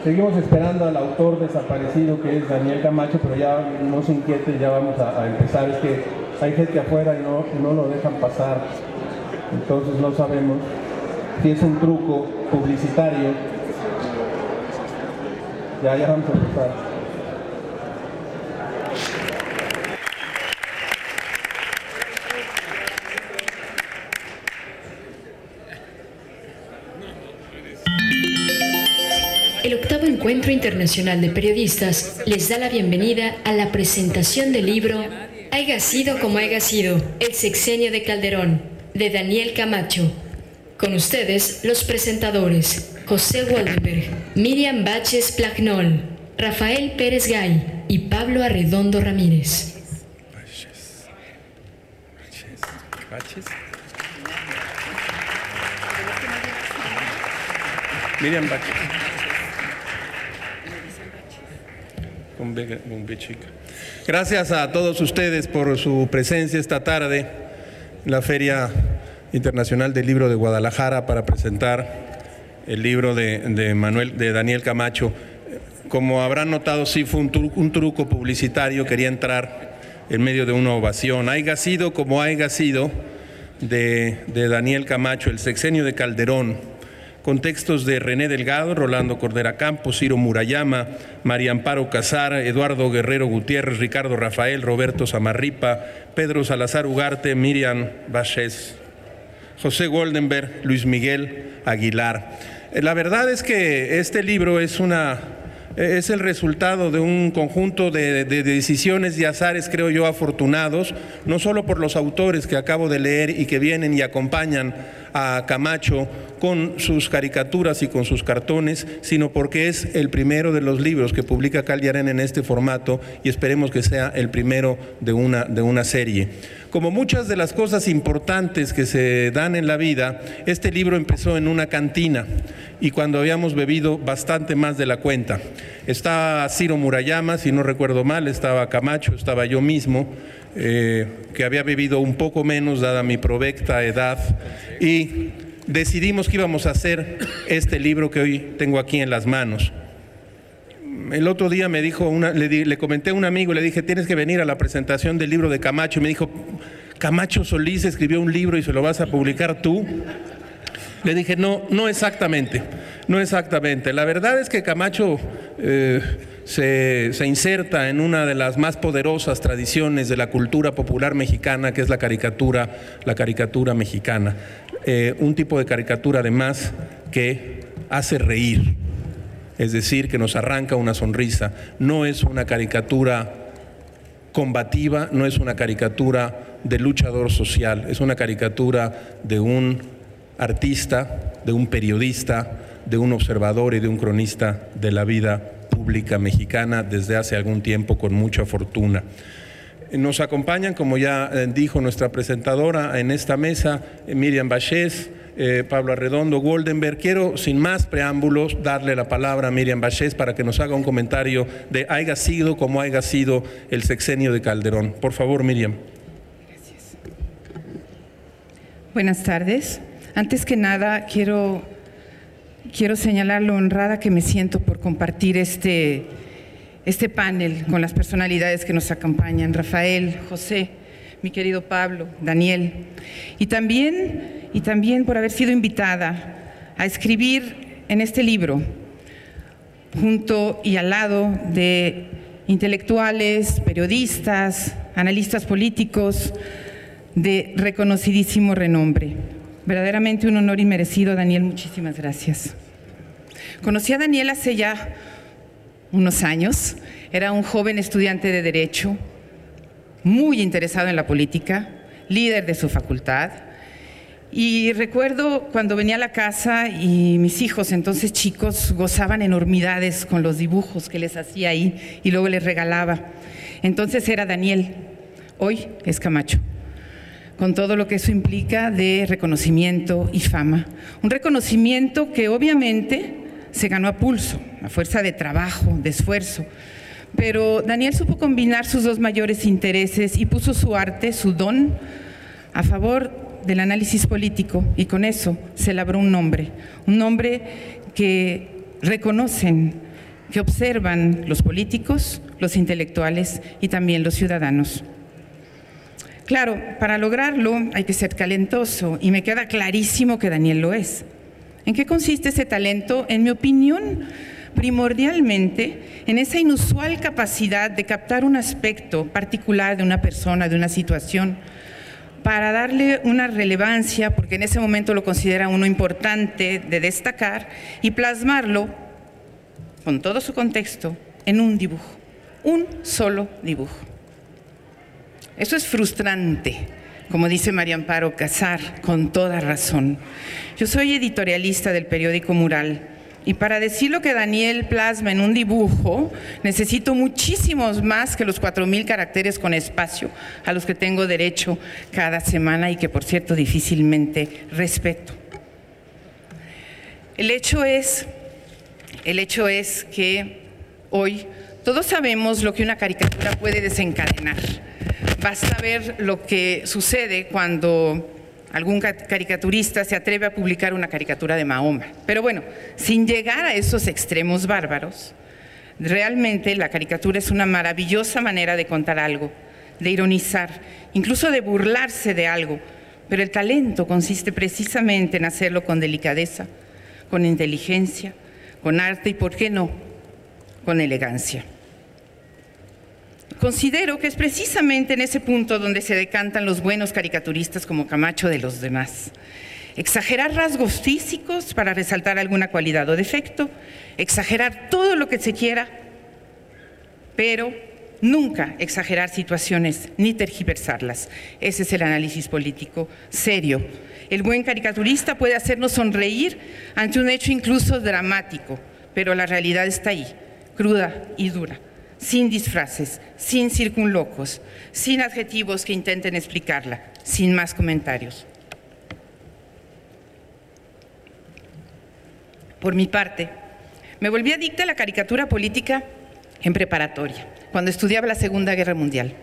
Seguimos esperando al autor desaparecido, que es Daniel Camacho, pero ya no se inquieten, ya vamos a empezar. Es que hay gente afuera y no lo dejan pasar, entonces no sabemos si es un truco publicitario. Ya vamos a empezar. El octavo Encuentro Internacional de Periodistas les da la bienvenida a la presentación del libro Haiga sido como haiga sido, el sexenio de Calderón, de Daniel Camacho. Con ustedes, los presentadores, José Woldenberg, Miriam Baches Plagnol, Rafael Pérez Gay y Pablo Arredondo Ramírez. Miriam Baches. Con B chica. Gracias a todos ustedes por su presencia esta tarde en la Feria Internacional del Libro de Guadalajara para presentar el libro de Daniel Camacho. Como habrán notado, sí fue un truco publicitario, quería entrar en medio de una ovación. Haiga sido como haiga sido, de Daniel Camacho, el sexenio de Calderón, con textos de René Delgado, Rolando Cordera Campos, Ciro Murayama, María Amparo Casar, Eduardo Guerrero Gutiérrez, Ricardo Rafael, Roberto Samarripa, Pedro Salazar Ugarte, Miriam Baches, José Woldenberg, Luis Miguel Aguilar. La verdad es que este libro es el resultado de un conjunto de decisiones y azares, creo yo, afortunados, no solo por los autores que acabo de leer y que vienen y acompañan a Camacho con sus caricaturas y con sus cartones, sino porque es el primero de los libros que publica Cal y Arena en este formato y esperemos que sea el primero de una serie. Como muchas de las cosas importantes que se dan en la vida, este libro empezó en una cantina y cuando habíamos bebido bastante más de la cuenta. Estaba Ciro Murayama, si no recuerdo mal, estaba Camacho, estaba yo mismo, que había bebido un poco menos dada mi provecta edad, y decidimos que íbamos a hacer este libro que hoy tengo aquí en las manos. El otro día me dijo, le comenté a un amigo, le dije, tienes que venir a la presentación del libro de Camacho, y me dijo, Camacho Solís escribió un libro y se lo vas a publicar tú. Le dije, no exactamente. La verdad es que Camacho se inserta en una de las más poderosas tradiciones de la cultura popular mexicana, que es la caricatura mexicana. Un tipo de caricatura además que hace reír, es decir, que nos arranca una sonrisa. No es una caricatura combativa, no es una caricatura de luchador social, es una caricatura de un artista, de un periodista, de un observador y de un cronista de la vida pública mexicana desde hace algún tiempo con mucha fortuna. Nos acompañan, como ya dijo nuestra presentadora en esta mesa, Miriam Baches, Pablo Arredondo, Woldenberg. Quiero, sin más preámbulos, darle la palabra a Miriam Baches para que nos haga un comentario de haiga sido como haiga sido el sexenio de Calderón. Por favor, Miriam. Gracias. Buenas tardes. Antes que nada, quiero señalar lo honrada que me siento por compartir este panel con las personalidades que nos acompañan, Rafael, José, mi querido Pablo, Daniel, y también por haber sido invitada a escribir en este libro, junto y al lado de intelectuales, periodistas, analistas políticos de reconocidísimo renombre. Verdaderamente un honor inmerecido, Daniel, muchísimas gracias. Conocí a Daniel hace ya unos años, era un joven estudiante de Derecho, muy interesado en la política, líder de su facultad, y recuerdo cuando venía a la casa y mis hijos, entonces chicos, gozaban enormidades con los dibujos que les hacía ahí y luego les regalaba. Entonces era Daniel, hoy es Camacho, con todo lo que eso implica de reconocimiento y fama. Un reconocimiento que obviamente se ganó a pulso, a fuerza de trabajo, de esfuerzo. Pero Daniel supo combinar sus dos mayores intereses y puso su arte, su don, a favor del análisis político, y con eso se labró un nombre que reconocen que observan los políticos, los intelectuales y también los ciudadanos. Claro, para lograrlo hay que ser talentoso y me queda clarísimo que Daniel lo es. ¿En qué consiste ese talento? En mi opinión, primordialmente en esa inusual capacidad de captar un aspecto particular de una persona, de una situación, para darle una relevancia, porque en ese momento lo considera uno importante de destacar, y plasmarlo con todo su contexto en un dibujo, un solo dibujo. Eso es frustrante, como dice María Amparo Casar, con toda razón. Yo soy editorialista del periódico Mural, y para decir lo que Daniel plasma en un dibujo, necesito muchísimos más que los 4,000 caracteres con espacio a los que tengo derecho cada semana y que, por cierto, difícilmente respeto. El hecho es que hoy todos sabemos lo que una caricatura puede desencadenar. Basta ver lo que sucede cuando algún caricaturista se atreve a publicar una caricatura de Mahoma. Pero bueno, sin llegar a esos extremos bárbaros, realmente la caricatura es una maravillosa manera de contar algo, de ironizar, incluso de burlarse de algo. Pero el talento consiste precisamente en hacerlo con delicadeza, con inteligencia, con arte y, ¿por qué no?, con elegancia. Considero que es precisamente en ese punto donde se decantan los buenos caricaturistas como Camacho de los demás. Exagerar rasgos físicos para resaltar alguna cualidad o defecto, exagerar todo lo que se quiera, pero nunca exagerar situaciones ni tergiversarlas. Ese es el análisis político serio. El buen caricaturista puede hacernos sonreír ante un hecho incluso dramático, pero la realidad está ahí, cruda y dura, sin disfraces, sin circunlocos, sin adjetivos que intenten explicarla, sin más comentarios. Por mi parte, me volví adicta a la caricatura política en preparatoria, cuando estudiaba la Segunda Guerra Mundial.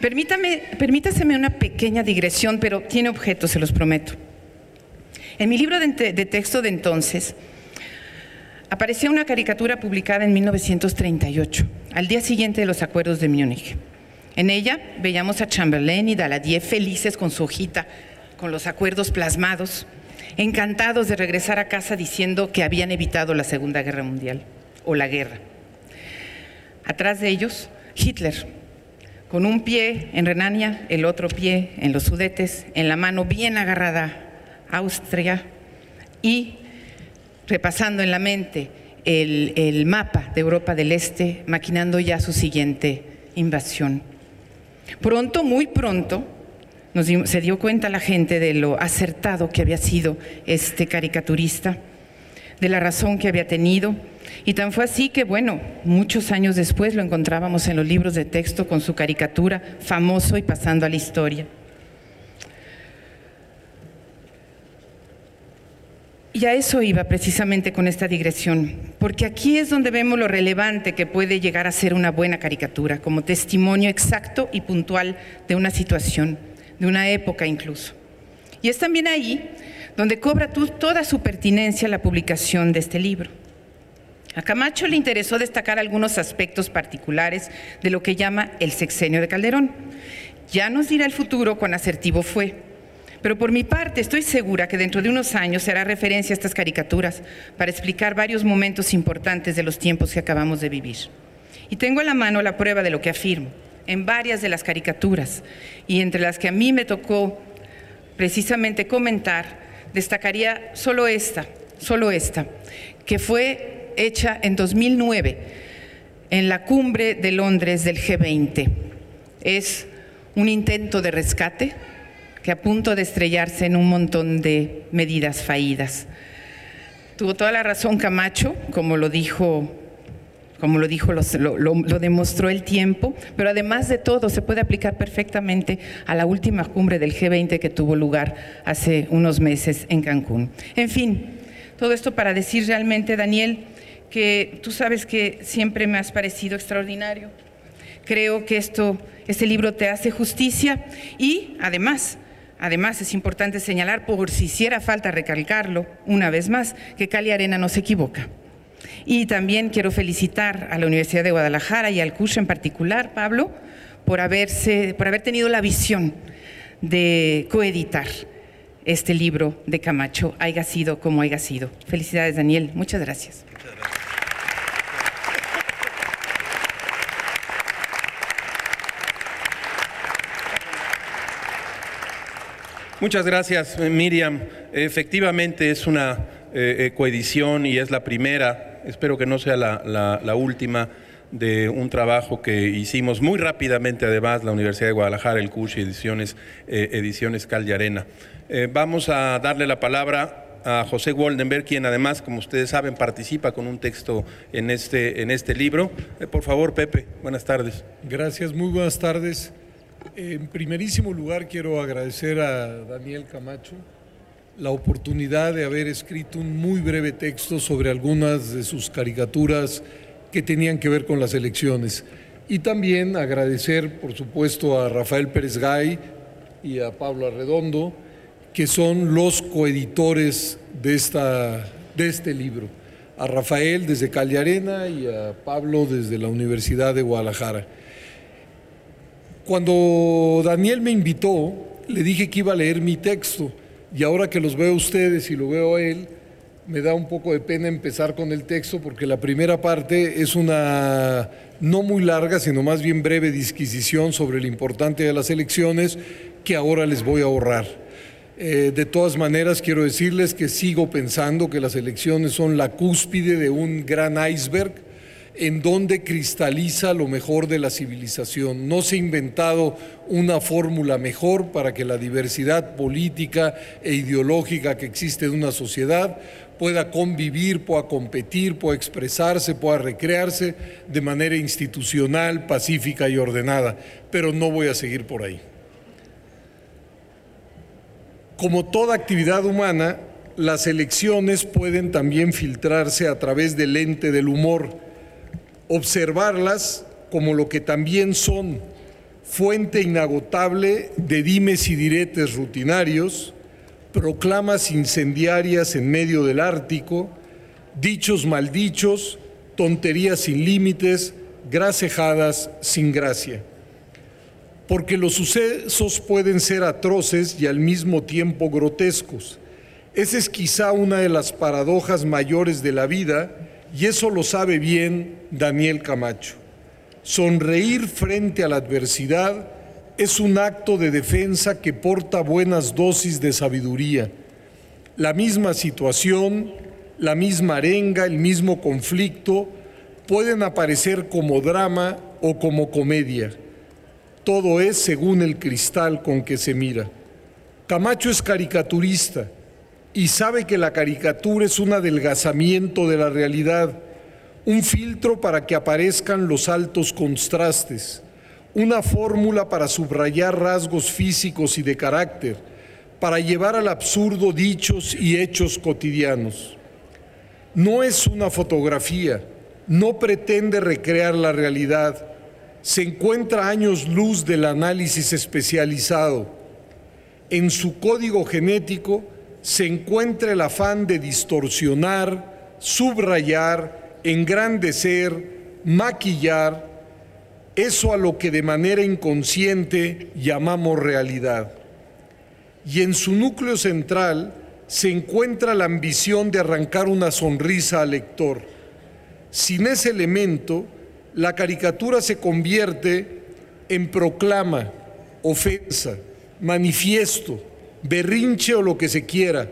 Permítaseme una pequeña digresión, pero tiene objeto, se los prometo. En mi libro de texto de entonces, aparecía una caricatura publicada en 1938, al día siguiente de los acuerdos de Múnich. En ella veíamos a Chamberlain y Daladier felices con su hojita, con los acuerdos plasmados, encantados de regresar a casa diciendo que habían evitado la Segunda Guerra Mundial, o la guerra. Atrás de ellos, Hitler, con un pie en Renania, el otro pie en los Sudetes, en la mano bien agarrada Austria y repasando en la mente el mapa de Europa del Este, maquinando ya su siguiente invasión. Pronto, muy pronto, se dio cuenta la gente de lo acertado que había sido este caricaturista, de la razón que había tenido, y tan fue así que, bueno, muchos años después lo encontrábamos en los libros de texto con su caricatura, famoso y pasando a la historia. Y a eso iba precisamente con esta digresión, porque aquí es donde vemos lo relevante que puede llegar a ser una buena caricatura, como testimonio exacto y puntual de una situación, de una época incluso. Y es también ahí donde cobra toda su pertinencia la publicación de este libro. A Camacho le interesó destacar algunos aspectos particulares de lo que llama el sexenio de Calderón. Ya nos dirá el futuro cuán asertivo fue. Pero por mi parte estoy segura que dentro de unos años se hará referencia a estas caricaturas para explicar varios momentos importantes de los tiempos que acabamos de vivir. Y tengo a la mano la prueba de lo que afirmo en varias de las caricaturas, y entre las que a mí me tocó precisamente comentar, destacaría solo esta, que fue hecha en 2009 en la cumbre de Londres del G20. Es un intento de rescate que a punto de estrellarse en un montón de medidas fallidas. Tuvo toda la razón Camacho, como lo demostró el tiempo, pero además de todo se puede aplicar perfectamente a la última cumbre del G20 que tuvo lugar hace unos meses en Cancún. En fin, todo esto para decir realmente, Daniel, que tú sabes que siempre me has parecido extraordinario. Creo que este libro te hace justicia y además es importante señalar, por si hiciera falta recalcarlo una vez más, que Cali Arena no se equivoca. Y también quiero felicitar a la Universidad de Guadalajara y al CUSH en particular, Pablo, por haber tenido la visión de coeditar este libro de Camacho, Haiga sido como haiga sido. Felicidades, Daniel. Muchas gracias. Muchas gracias, Miriam. Efectivamente es una coedición y es la primera, espero que no sea la última, de un trabajo que hicimos muy rápidamente, además, la Universidad de Guadalajara, el CUSH y Ediciones Cal y Arena. Vamos a darle la palabra a José Woldenberg, quien además, como ustedes saben, participa con un texto en este libro. Por favor, Pepe, buenas tardes. Gracias, muy buenas tardes. En primerísimo lugar, quiero agradecer a Daniel Camacho la oportunidad de haber escrito un muy breve texto sobre algunas de sus caricaturas que tenían que ver con las elecciones. Y también agradecer, por supuesto, a Rafael Pérez Gay y a Pablo Arredondo, que son los coeditores de este libro. A Rafael desde Cal y Arena y a Pablo desde la Universidad de Guadalajara. Cuando Daniel me invitó, le dije que iba a leer mi texto, y ahora que los veo a ustedes y lo veo a él, me da un poco de pena empezar con el texto, porque la primera parte es una no muy larga, sino más bien breve disquisición sobre lo importante de las elecciones, que ahora les voy a ahorrar. De todas maneras, quiero decirles que sigo pensando que las elecciones son la cúspide de un gran iceberg en donde cristaliza lo mejor de la civilización. No se ha inventado una fórmula mejor para que la diversidad política e ideológica que existe en una sociedad pueda convivir, pueda competir, pueda expresarse, pueda recrearse de manera institucional, pacífica y ordenada. Pero no voy a seguir por ahí. Como toda actividad humana, las elecciones pueden también filtrarse a través del lente del humor. Observarlas como lo que también son, fuente inagotable de dimes y diretes rutinarios, proclamas incendiarias en medio del Ártico, dichos maldichos, tonterías sin límites, gracejadas sin gracia. Porque los sucesos pueden ser atroces y al mismo tiempo grotescos. Esa es quizá una de las paradojas mayores de la vida, y eso lo sabe bien Daniel Camacho. Sonreír frente a la adversidad es un acto de defensa que porta buenas dosis de sabiduría. La misma situación, la misma arenga, el mismo conflicto pueden aparecer como drama o como comedia. Todo es según el cristal con que se mira. Camacho es caricaturista y sabe que la caricatura es un adelgazamiento de la realidad, un filtro para que aparezcan los altos contrastes, una fórmula para subrayar rasgos físicos y de carácter, para llevar al absurdo dichos y hechos cotidianos. No es una fotografía, no pretende recrear la realidad, se encuentra a años luz del análisis especializado. En su código genético se encuentra el afán de distorsionar, subrayar, engrandecer, maquillar, eso a lo que de manera inconsciente llamamos realidad. Y en su núcleo central se encuentra la ambición de arrancar una sonrisa al lector. Sin ese elemento, la caricatura se convierte en proclama, ofensa, manifiesto, berrinche o lo que se quiera,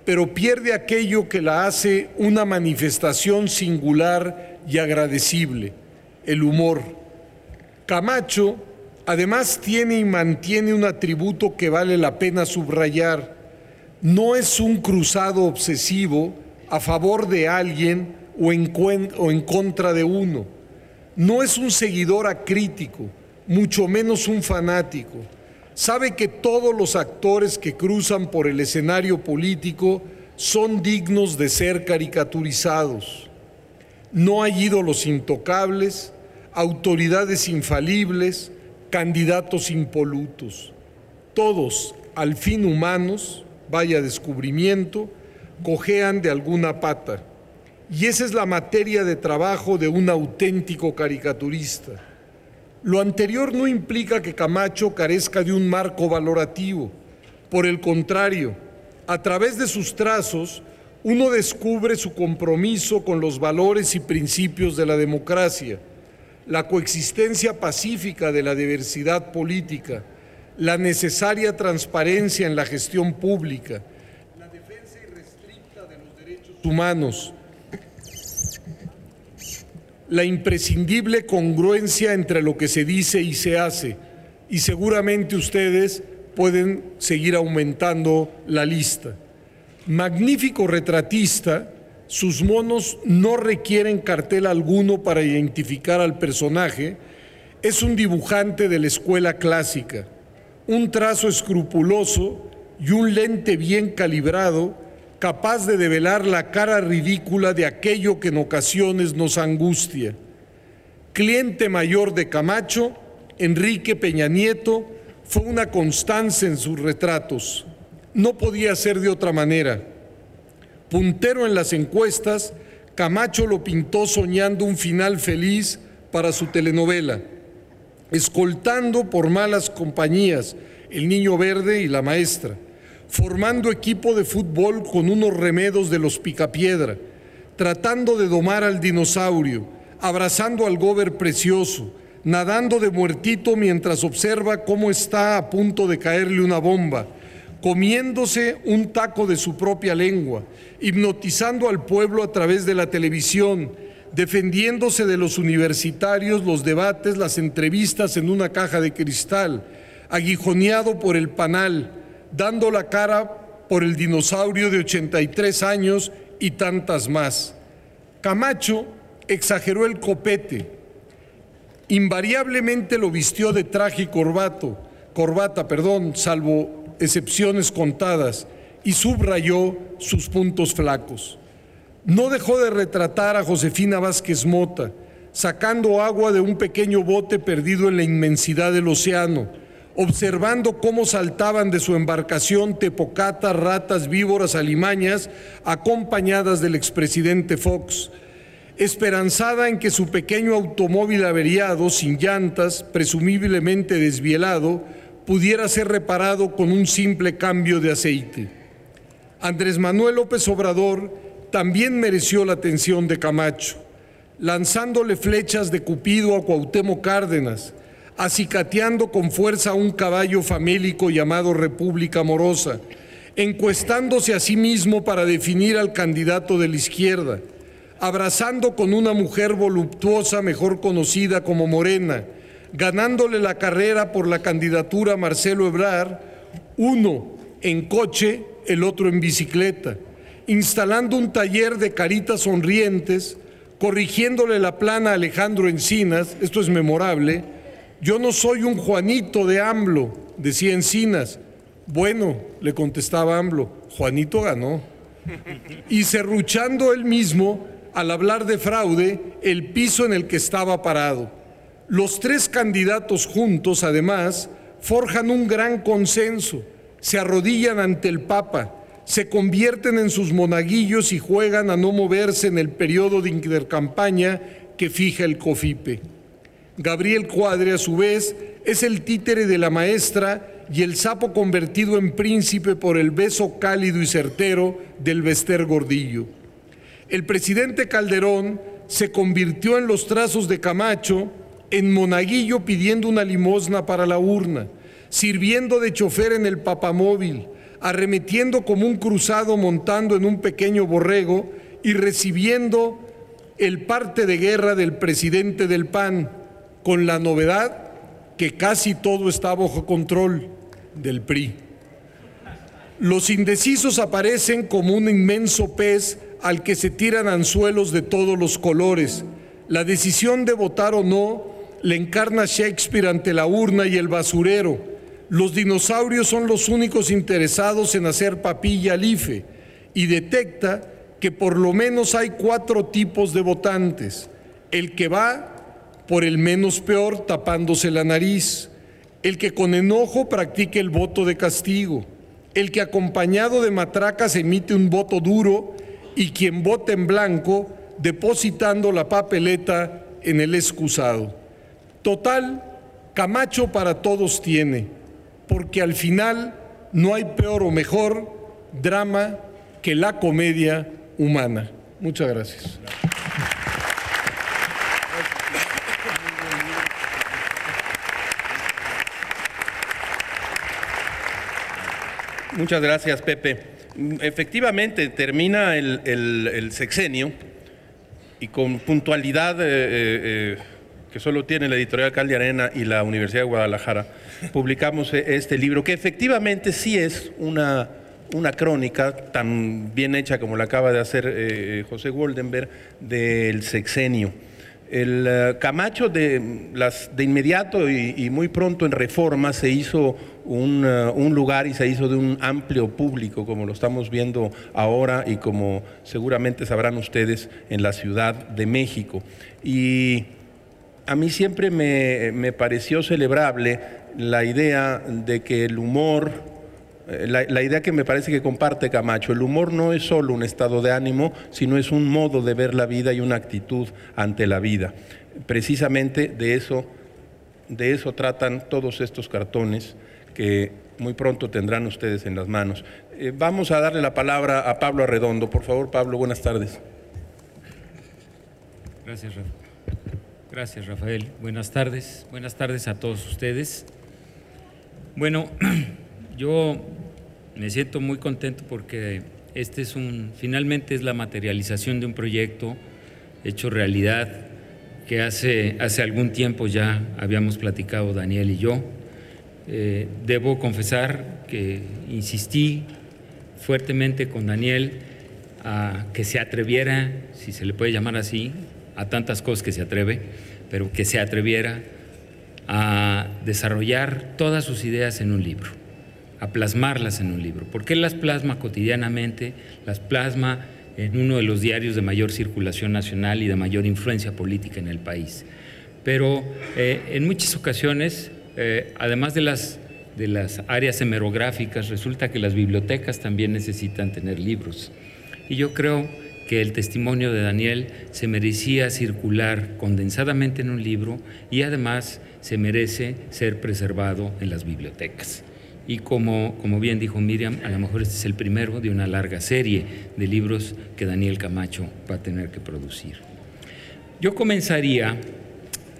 pero pierde aquello que la hace una manifestación singular y agradecible, el humor. Camacho además tiene y mantiene un atributo que vale la pena subrayar. No es un cruzado obsesivo a favor de alguien o en contra de uno. No es un seguidor acrítico, mucho menos un fanático. Sabe que todos los actores que cruzan por el escenario político son dignos de ser caricaturizados. No hay ídolos intocables, autoridades infalibles, candidatos impolutos. Todos, al fin humanos, vaya descubrimiento, cojean de alguna pata. y esa es la materia de trabajo de un auténtico caricaturista. Lo anterior no implica que Camacho carezca de un marco valorativo. Por el contrario, a través de sus trazos, uno descubre su compromiso con los valores y principios de la democracia, la coexistencia pacífica de la diversidad política, la necesaria transparencia en la gestión pública, la defensa irrestricta de los derechos humanos, la imprescindible congruencia entre lo que se dice y se hace, y seguramente ustedes pueden seguir aumentando la lista. Magnífico retratista, sus monos no requieren cartel alguno para identificar al personaje. Es un dibujante de la escuela clásica, un trazo escrupuloso y un lente bien calibrado, capaz de develar la cara ridícula de aquello que en ocasiones nos angustia. Cliente mayor de Camacho, Enrique Peña Nieto fue una constancia en sus retratos. No podía ser de otra manera. Puntero en las encuestas, Camacho lo pintó soñando un final feliz para su telenovela, escoltando por malas compañías El Niño Verde y La Maestra, formando equipo de fútbol con unos remedos de los Picapiedra, tratando de domar al dinosaurio, abrazando al gober precioso, nadando de muertito mientras observa cómo está a punto de caerle una bomba, comiéndose un taco de su propia lengua, hipnotizando al pueblo a través de la televisión, defendiéndose de los universitarios, los debates, las entrevistas en una caja de cristal, aguijoneado por el panal, dando la cara por el dinosaurio de 83 años y tantas más. Camacho exageró el copete, invariablemente lo vistió de traje y corbata, salvo excepciones contadas, y subrayó sus puntos flacos. No dejó de retratar a Josefina Vázquez Mota, sacando agua de un pequeño bote perdido en la inmensidad del océano, observando cómo saltaban de su embarcación tepocatas, ratas, víboras, alimañas, acompañadas del expresidente Fox, esperanzada en que su pequeño automóvil averiado, sin llantas, presumiblemente desvielado, pudiera ser reparado con un simple cambio de aceite. Andrés Manuel López Obrador también mereció la atención de Camacho, lanzándole flechas de Cupido a Cuauhtémoc Cárdenas, acicateando con fuerza a un caballo famélico llamado República Morosa, encuestándose a sí mismo para definir al candidato de la izquierda, abrazando con una mujer voluptuosa mejor conocida como Morena, ganándole la carrera por la candidatura a Marcelo Ebrard, uno en coche, el otro en bicicleta, instalando un taller de caritas sonrientes, corrigiéndole la plana a Alejandro Encinas. Esto es memorable. Yo no soy un Juanito de AMLO, decía Encinas. Bueno, le contestaba AMLO, Juanito ganó. Y serruchando él mismo, al hablar de fraude, el piso en el que estaba parado. Los tres candidatos juntos, además, forjan un gran consenso, se arrodillan ante el Papa, se convierten en sus monaguillos y juegan a no moverse en el periodo de intercampaña que fija el COFIPE. Gabriel Cuadre, a su vez, es el títere de la maestra y el sapo convertido en príncipe por el beso cálido y certero del Bester Gordillo. El presidente Calderón se convirtió en los trazos de Camacho en monaguillo pidiendo una limosna para la urna, sirviendo de chofer en el papamóvil, arremetiendo como un cruzado montando en un pequeño borrego y recibiendo el parte de guerra del presidente del PAN, con la novedad que casi todo está bajo control del PRI. Los indecisos aparecen como un inmenso pez al que se tiran anzuelos de todos los colores. La decisión de votar o no le encarna Shakespeare ante la urna y el basurero. Los dinosaurios son los únicos interesados en hacer papilla al IFE y detecta que por lo menos hay 4 tipos de votantes. El que va por el menos peor tapándose la nariz, el que con enojo practica el voto de castigo, el que acompañado de matracas emite un voto duro y quien vota en blanco depositando la papeleta en el excusado. Total, Camacho para todos tiene, porque al final no hay peor o mejor drama que la comedia humana. Muchas gracias. Muchas gracias, Pepe. Efectivamente, termina el sexenio y con puntualidad que solo tiene la editorial Cal de Arena y la Universidad de Guadalajara, publicamos este libro, que efectivamente sí es una crónica tan bien hecha como la acaba de hacer José Goldenberg del sexenio. El Camacho de inmediato y muy pronto en Reforma se hizo un lugar y se hizo de un amplio público, como lo estamos viendo ahora y como seguramente sabrán ustedes en la Ciudad de México. Y a mí siempre me pareció celebrable la idea de que el humor, la idea que me parece que comparte Camacho, el humor no es solo un estado de ánimo, sino es un modo de ver la vida y una actitud ante la vida. Precisamente de eso tratan todos estos cartones que muy pronto tendrán ustedes en las manos. Vamos a darle la palabra a Pablo Arredondo. Por favor, Pablo, buenas tardes. Gracias, Rafael. Buenas tardes a todos ustedes. Bueno, yo me siento muy contento porque finalmente es la materialización de un proyecto hecho realidad que hace algún tiempo ya habíamos platicado Daniel y yo. Debo confesar que insistí fuertemente con Daniel a que se atreviera, si se le puede llamar así, a tantas cosas que se atreve, pero que se atreviera a desarrollar todas sus ideas en un libro, a plasmarlas en un libro. ¿Por qué las plasma cotidianamente? Las plasma en uno de los diarios de mayor circulación nacional y de mayor influencia política en el país. Pero en muchas ocasiones, además de las áreas hemerográficas, resulta que las bibliotecas también necesitan tener libros. Y yo creo que el testimonio de Daniel se merecía circular condensadamente en un libro y además se merece ser preservado en las bibliotecas. Y como bien dijo Miriam, a lo mejor este es el primero de una larga serie de libros que Daniel Camacho va a tener que producir. Yo comenzaría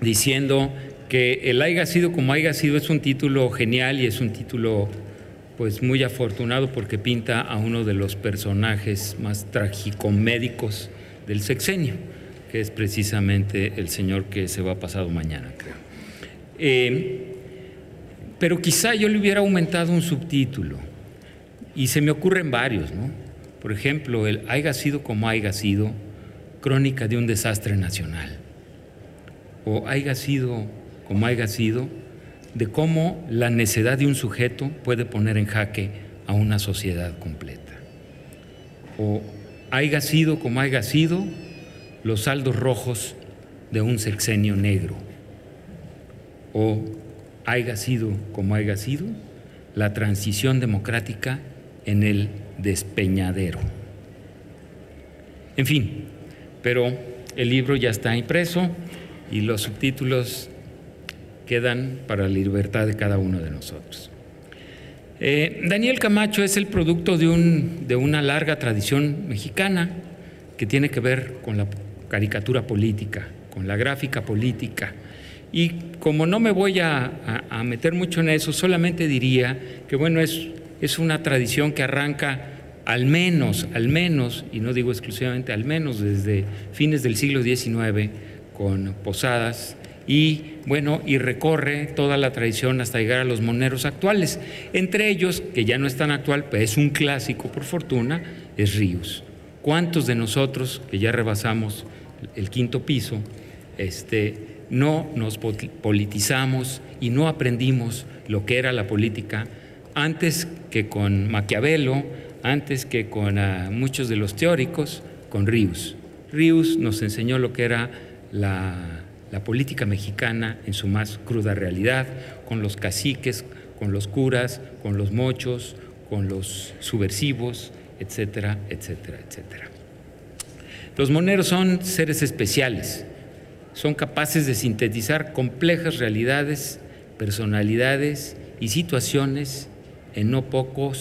diciendo que el Haiga sido como haiga sido es un título genial y es un título pues muy afortunado porque pinta a uno de los personajes más tragicomédicos del sexenio, que es precisamente el señor que se va pasado mañana, creo. Pero quizá yo le hubiera aumentado un subtítulo y se me ocurren varios, ¿no? Por ejemplo, el Haiga sido como haiga sido, crónica de un desastre nacional. O haiga sido como haiga sido, de cómo la necedad de un sujeto puede poner en jaque a una sociedad completa. O haiga sido como haiga sido, los saldos rojos de un sexenio negro. O haiga sido como haiga sido, la transición democrática en el despeñadero. En fin, pero el libro ya está impreso y los subtítulos quedan para la libertad de cada uno de nosotros. Daniel Camacho es el producto de una larga tradición mexicana que tiene que ver con la caricatura política, con la gráfica política. Y como no me voy a meter mucho en eso, solamente diría que bueno, es una tradición que arranca al menos, y no digo exclusivamente, al menos desde fines del siglo XIX con Posadas y bueno, y recorre toda la tradición hasta llegar a los moneros actuales. Entre ellos, que ya no es tan actual, pero es un clásico por fortuna, es Ríos. ¿Cuántos de nosotros que ya rebasamos el quinto piso, no nos politizamos y no aprendimos lo que era la política antes que con Maquiavelo, antes que con muchos de los teóricos, con Ríos? Ríos nos enseñó lo que era la política mexicana en su más cruda realidad, con los caciques, con los curas, con los mochos, con los subversivos, etcétera, etcétera, etcétera. Los moneros son seres especiales, son capaces de sintetizar complejas realidades, personalidades y situaciones en no poco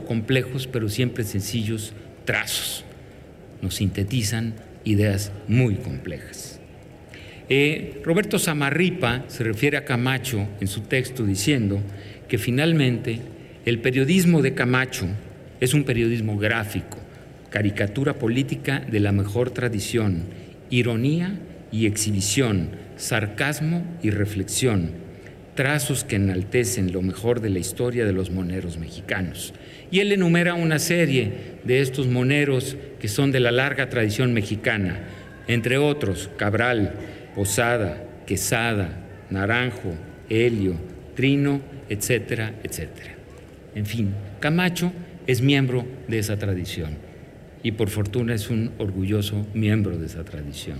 complejos, pero siempre sencillos trazos. Nos sintetizan ideas muy complejas. Roberto Samarripa se refiere a Camacho en su texto diciendo que finalmente el periodismo de Camacho es un periodismo gráfico, caricatura política de la mejor tradición, ironía y exhibición, sarcasmo y reflexión, trazos que enaltecen lo mejor de la historia de los moneros mexicanos. Y él enumera una serie de estos moneros que son de la larga tradición mexicana, entre otros Cabral, Posada, Quesada, Naranjo, Helio, Trino, etcétera, etcétera. En fin, Camacho es miembro de esa tradición y por fortuna es un orgulloso miembro de esa tradición.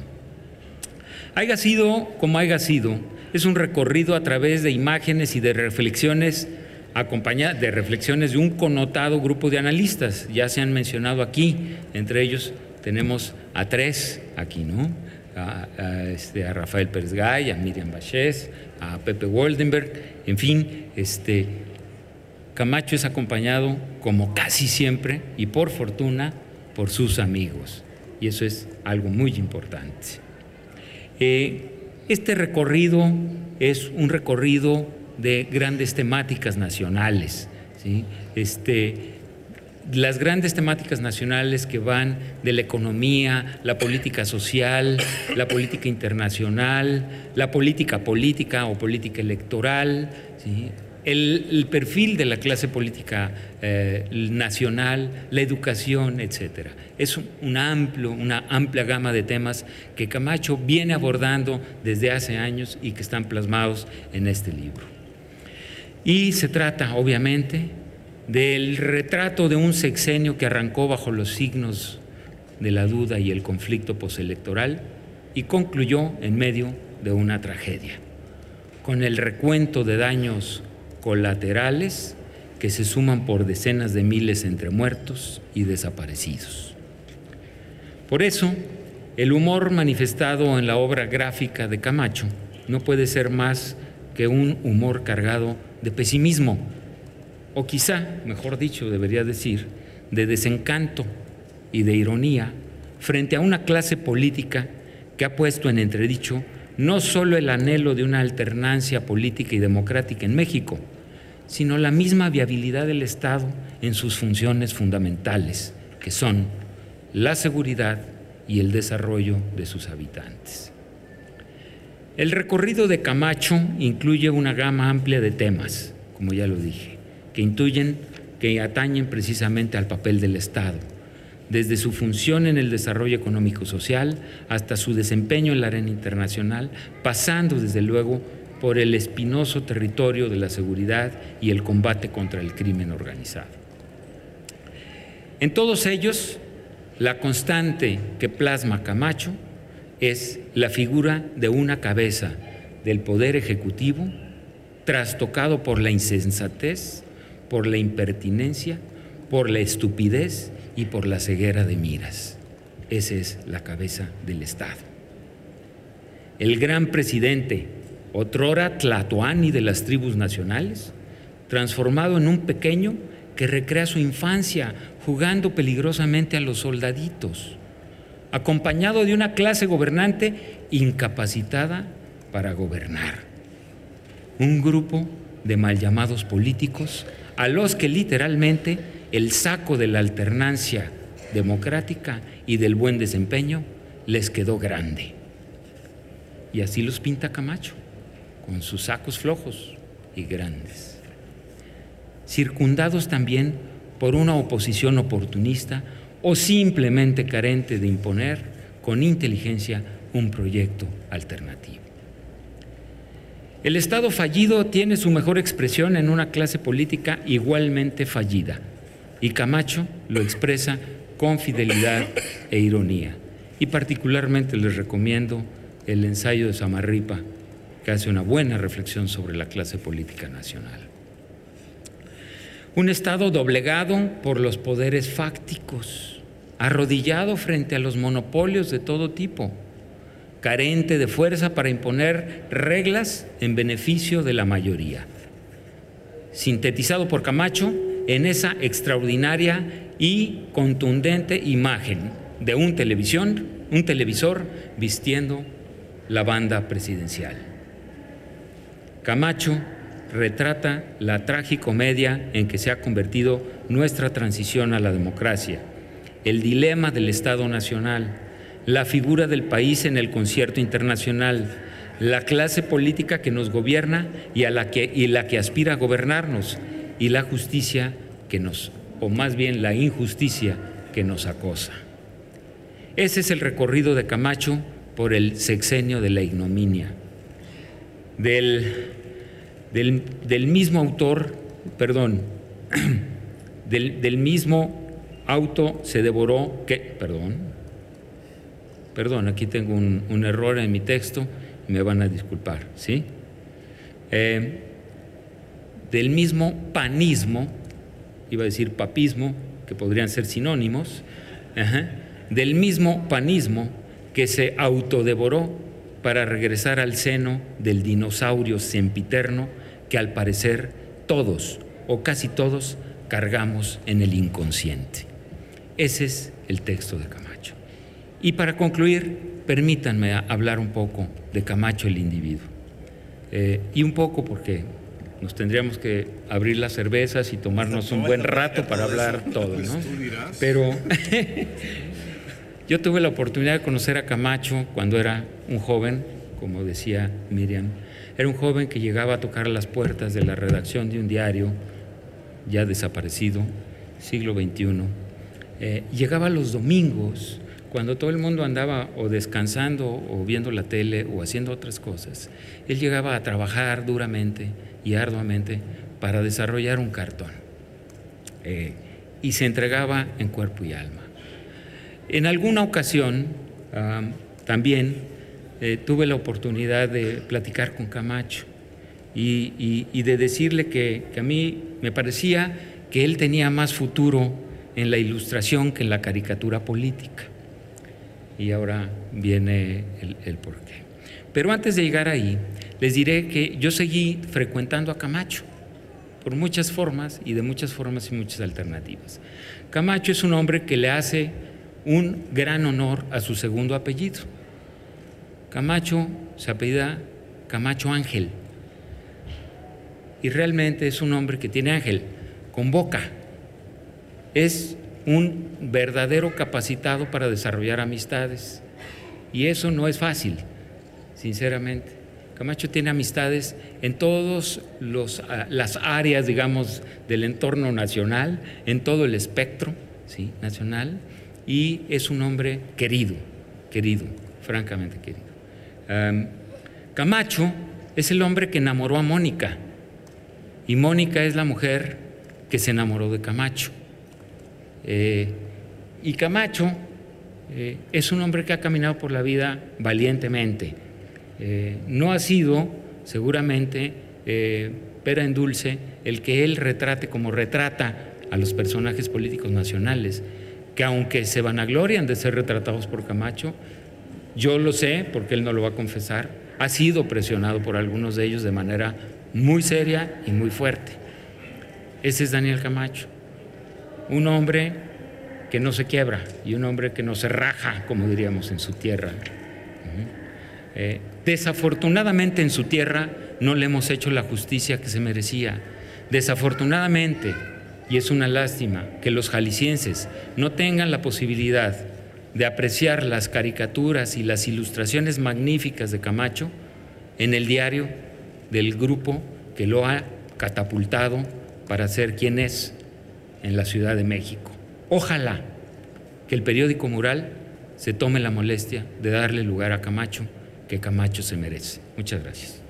Haya sido como haya sido, es un recorrido a través de imágenes y de reflexiones acompañadas de reflexiones de un connotado grupo de analistas. Ya se han mencionado aquí, entre ellos tenemos a tres aquí, ¿no? A Rafael Pérez Gay, a Miriam Bachés, a Pepe Woldenberg, en fin, Camacho es acompañado, como casi siempre, y por fortuna, por sus amigos, y eso es algo muy importante. Este recorrido es un recorrido de grandes temáticas nacionales, ¿sí? Las grandes temáticas nacionales que van de la economía, la política social, la política internacional, la política o política electoral, ¿sí? El perfil de la clase política nacional, la educación, etcétera. Es una amplia gama de temas que Camacho viene abordando desde hace años y que están plasmados en este libro. Y se trata, obviamente, del retrato de un sexenio que arrancó bajo los signos de la duda y el conflicto postelectoral y concluyó en medio de una tragedia, con el recuento de daños colaterales que se suman por decenas de miles entre muertos y desaparecidos. Por eso, el humor manifestado en la obra gráfica de Camacho no puede ser más que un humor cargado de pesimismo, o quizá, mejor dicho, debería decir, de desencanto y de ironía frente a una clase política que ha puesto en entredicho no solo el anhelo de una alternancia política y democrática en México, sino la misma viabilidad del Estado en sus funciones fundamentales, que son la seguridad y el desarrollo de sus habitantes. El recorrido de Camacho incluye una gama amplia de temas, como ya lo dije, que atañen precisamente al papel del Estado, desde su función en el desarrollo económico-social hasta su desempeño en la arena internacional, pasando desde luego por el espinoso territorio de la seguridad y el combate contra el crimen organizado. En todos ellos, la constante que plasma Camacho es la figura de una cabeza del Poder Ejecutivo trastocado por la insensatez, por la impertinencia, por la estupidez y por la ceguera de miras. Esa es la cabeza del Estado. El gran presidente, otrora tlatoani de las tribus nacionales, transformado en un pequeño que recrea su infancia jugando peligrosamente a los soldaditos, acompañado de una clase gobernante incapacitada para gobernar. Un grupo de mal llamados políticos a los que literalmente el saco de la alternancia democrática y del buen desempeño les quedó grande. Y así los pinta Camacho, con sus sacos flojos y grandes, circundados también por una oposición oportunista o simplemente carente de imponer con inteligencia un proyecto alternativo. El Estado fallido tiene su mejor expresión en una clase política igualmente fallida, y Camacho lo expresa con fidelidad e ironía. Y particularmente les recomiendo el ensayo de Samarripa, que hace una buena reflexión sobre la clase política nacional. Un Estado doblegado por los poderes fácticos, arrodillado frente a los monopolios de todo tipo, carente de fuerza para imponer reglas en beneficio de la mayoría. Sintetizado por Camacho en esa extraordinaria y contundente imagen de un televisor vistiendo la banda presidencial. Camacho retrata la tragicomedia en que se ha convertido nuestra transición a la democracia, el dilema del Estado Nacional, la figura del país en el concierto internacional, la clase política que nos gobierna y la que aspira a gobernarnos, y la justicia que o más bien la injusticia que nos acosa. Ese es el recorrido de Camacho por el sexenio de la ignominia. Del mismo autor, del mismo auto se devoró aquí tengo un error en mi texto, me van a disculpar, ¿sí? Del mismo panismo, iba a decir papismo, que podrían ser sinónimos, del mismo panismo que se autodevoró para regresar al seno del dinosaurio sempiterno que al parecer todos o casi todos cargamos en el inconsciente. Ese es el texto de Camacho. Y para concluir, permítanme hablar un poco de Camacho el individuo. Y un poco porque nos tendríamos que abrir las cervezas y tomarnos un buen rato para hablar todo, ¿no? Pero yo tuve la oportunidad de conocer a Camacho cuando era un joven, como decía Miriam. Era un joven que llegaba a tocar las puertas de la redacción de un diario ya desaparecido, siglo XXI. Llegaba los domingos, cuando todo el mundo andaba o descansando o viendo la tele o haciendo otras cosas. Él llegaba a trabajar duramente y arduamente para desarrollar un cartón. Y se entregaba en cuerpo y alma. En alguna ocasión también tuve la oportunidad de platicar con Camacho y de decirle que a mí me parecía que él tenía más futuro en la ilustración que en la caricatura política. Y ahora viene el porqué. Pero antes de llegar ahí, les diré que yo seguí frecuentando a Camacho por muchas formas y de muchas formas y muchas alternativas. Camacho es un hombre que le hace un gran honor a su segundo apellido. Camacho se apellida Camacho Ángel. Y realmente es un hombre que tiene ángel, con boca. Es un verdadero capacitado para desarrollar amistades. Y eso no es fácil, sinceramente. Camacho tiene amistades en todas las áreas, digamos, del entorno nacional, en todo el espectro, ¿sí?, nacional, y es un hombre querido, francamente querido. Camacho es el hombre que enamoró a Mónica, y Mónica es la mujer que se enamoró de Camacho. Y Camacho es un hombre que ha caminado por la vida valientemente. No ha sido, seguramente, pera en dulce el que él retrate como retrata a los personajes políticos nacionales, que aunque se vanaglorian de ser retratados por Camacho, yo lo sé, porque él no lo va a confesar, ha sido presionado por algunos de ellos de manera muy seria y muy fuerte. Ese es Daniel Camacho, un hombre que no se quiebra y un hombre que no se raja, como diríamos, en su tierra. Desafortunadamente en su tierra no le hemos hecho la justicia que se merecía. Desafortunadamente, y es una lástima, que los jaliscienses no tengan la posibilidad de apreciar las caricaturas y las ilustraciones magníficas de Camacho en el diario del grupo que lo ha catapultado para ser quien es en la Ciudad de México. Ojalá que el periódico Mural se tome la molestia de darle lugar a Camacho, que Camacho se merece. Muchas gracias.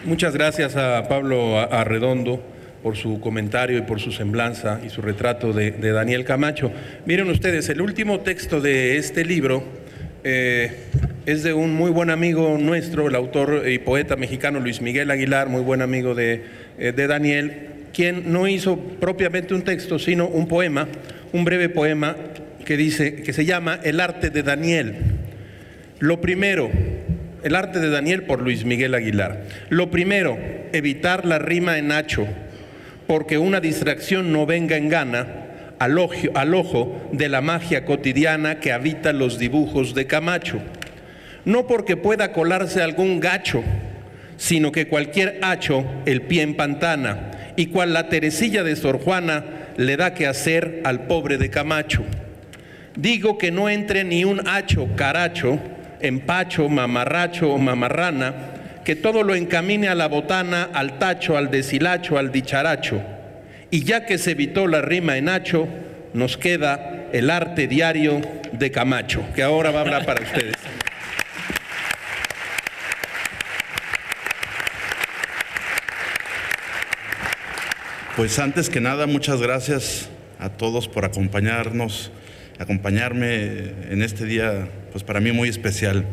Muchas gracias a Pablo Arredondo por su comentario y por su semblanza y su retrato de Daniel Camacho. Miren ustedes, el último texto de este libro es de un muy buen amigo nuestro, el autor y poeta mexicano Luis Miguel Aguilar, muy buen amigo de Daniel, quien no hizo propiamente un texto, sino un poema, un breve poema que se llama El arte de Daniel. Lo primero, El arte de Daniel por Luis Miguel Aguilar. Lo primero, evitar la rima en hacho, porque una distracción no venga en gana al ojo de la magia cotidiana que habita los dibujos de Camacho. No porque pueda colarse algún gacho, sino que cualquier hacho el pie empantana, y cual la Teresilla de Sor Juana le da que hacer al pobre de Camacho. Digo que no entre ni un hacho, caracho, empacho, mamarracho o mamarrana, que todo lo encamine a la botana, al tacho, al deshilacho, al dicharacho. Y ya que se evitó la rima en hacho, nos queda el arte diario de Camacho, que ahora va a hablar para ustedes. Pues antes que nada, muchas gracias a todos por acompañarme en este día, pues para mí muy especial.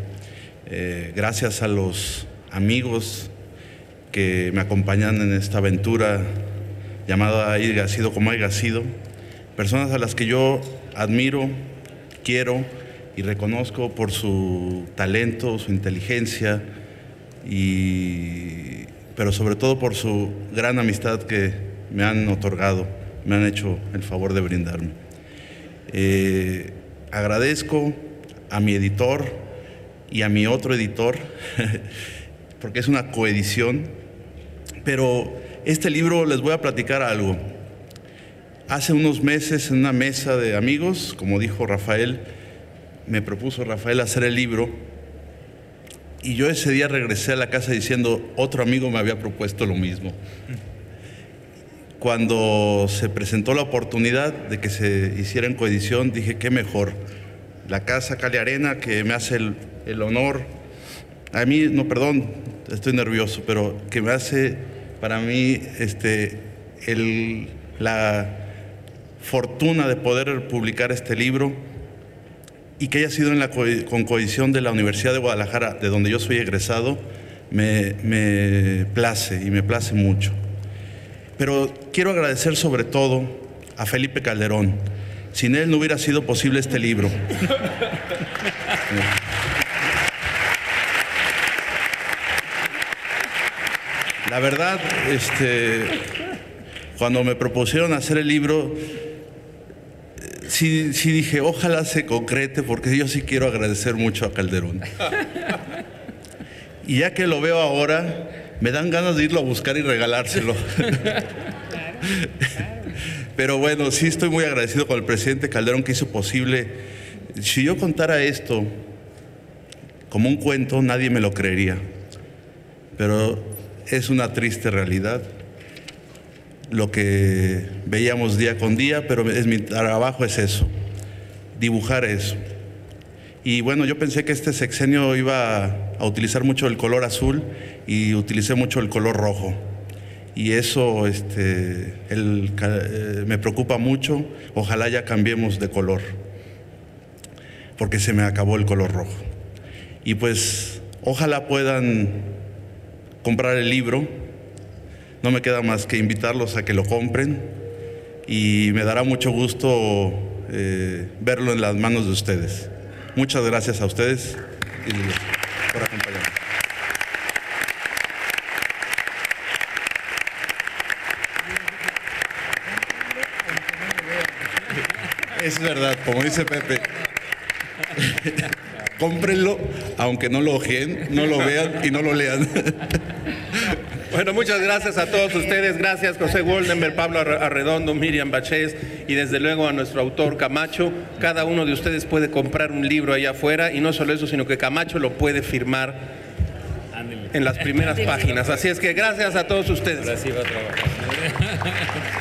Gracias a los amigos que me acompañan en esta aventura llamada Haiga sido como haiga sido, personas a las que yo admiro, quiero y reconozco por su talento, su inteligencia, pero sobre todo por su gran amistad que me han otorgado, me han hecho el favor de brindarme. Agradezco a mi editor y a mi otro editor, porque es una coedición, pero este libro les voy a platicar algo. Hace unos meses en una mesa de amigos, como dijo Rafael, me propuso Rafael hacer el libro, y yo ese día regresé a la casa diciendo, otro amigo me había propuesto lo mismo. Cuando se presentó la oportunidad de que se hiciera en coedición, dije, qué mejor. La Casa Cali Arena, que me hace el honor, a mí, no, perdón, estoy nervioso, pero que me hace para mí la fortuna de poder publicar este libro y que haya sido con coedición de la Universidad de Guadalajara, de donde yo soy egresado, me place y me place mucho. Pero quiero agradecer sobre todo a Felipe Calderón. Sin él no hubiera sido posible este libro. La verdad, cuando me propusieron hacer el libro, sí dije, ojalá se concrete, porque yo sí quiero agradecer mucho a Calderón. Y ya que lo veo ahora, me dan ganas de irlo a buscar y regalárselo. Pero bueno, sí estoy muy agradecido con el presidente Calderón, que hizo posible. Si yo contara esto como un cuento, nadie me lo creería. Pero es una triste realidad lo que veíamos día con día, pero mi trabajo es eso, dibujar eso. Y bueno, yo pensé que este sexenio iba a utilizar mucho el color azul y utilicé mucho el color rojo. Y eso me preocupa mucho. Ojalá ya cambiemos de color, porque se me acabó el color rojo. Y pues ojalá puedan comprar el libro. No me queda más que invitarlos a que lo compren y me dará mucho gusto verlo en las manos de ustedes. Muchas gracias a ustedes por acompañarme. Es verdad, como dice Pepe. Cómprenlo, aunque no lo ojeen, no lo vean y no lo lean. Bueno, muchas gracias a todos ustedes. Gracias José Woldenberg, Pablo Arredondo, Miriam Bachés y desde luego a nuestro autor Camacho. Cada uno de ustedes puede comprar un libro allá afuera y no solo eso, sino que Camacho lo puede firmar en las primeras páginas. Así es que gracias a todos ustedes. Ahora sí va a trabajar.